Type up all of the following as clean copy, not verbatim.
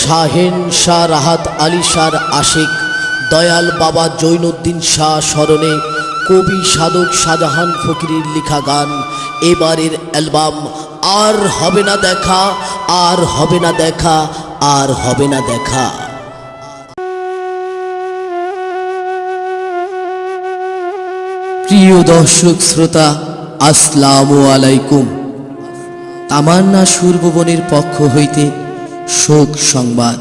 শাহেন শাহ রাহাত আলী শাহর আশিক দয়াল বাবা জৈনুদ্দিন শাহ স্মরণে কবি সাধক শাহজাহান ফকিরের লেখা গান এবারের অ্যালবাম আর হবে না দেখা, আর হবে না দেখা, আর হবে না দেখা। প্রিয় দর্শক শ্রোতা, আসসালামু আলাইকুম। তামান্না সুরভুবনের পক্ষ হইতে শোক সংবাদ।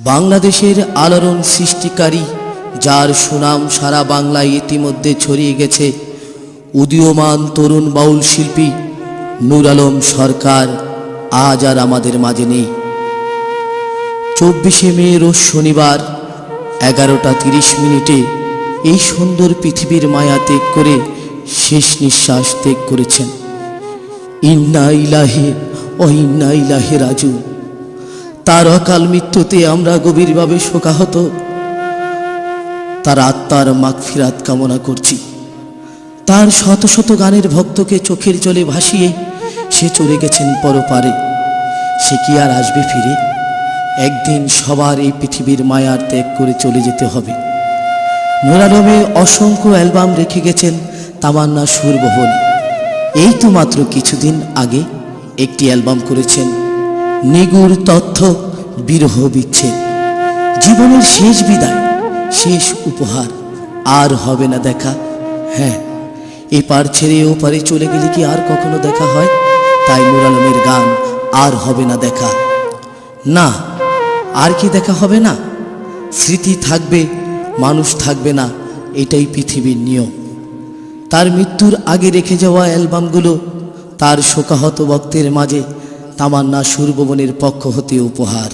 বাংলাদেশের আলোড়ন সৃষ্টিকারী, যার সুনাম সারা বাংলায় ইতিমধ্যে ছড়িয়ে গেছে, উদীয়মান তরুণ বাউল শিল্পী নূর আলম সরকার আজ আর আমাদের মাঝে নেই। 24শে মে রোজ শনিবার 11টা 30 মিনিটে এই সুন্দর পৃথিবীর মায়া ত্যাগ করে শেষ নিঃশ্বাস ত্যাগ করেছেন। ইন্না ইলাহি ও ইন্না ইলাহি রাজু। তার অকাল মৃত্যুতে আমরা গভীরভাবে শোকাহত। তার আত্মার মাগফিরাত কামনা করছি। তার শত শত গানের ভক্তকে চোখের জলে ভাসিয়ে সে চলে গেছেন পরপারে। সে কি আর আসবে ফিরে? একদিন সবার এই পৃথিবীর মায়ার ত্যাগ করে চলে যেতে হবে। নূর আলমে অসংখ্য অ্যালবাম রেখে গেছেন তামান্না সুরভুবনে। এই তো মাত্র কিছুদিন আগে একটি অ্যালবাম করেছেন, নিগুড় তথ্য বিরহ বিচ্ছেদ। জীবনের শেষ বিদায়, শেষ উপহার, আর হবে না দেখা। হ্যাঁ, এপার ছেড়ে ওপারে চলে গেলে কি আর কখনো দেখা হয়? তাই নূর আলমের গান আর হবে না দেখা। না, আর কি দেখা হবে না? স্মৃতি থাকবে, মানুষ থাকবে না, এটাই পৃথিবীর নিয়ম। তার মৃত্যুর আগে রেখে যাওয়া অ্যালবামগুলো তার শোকাহত ভক্তের মাঝে তামান্না সুরভুবনের পক্ষ হতে উপহার।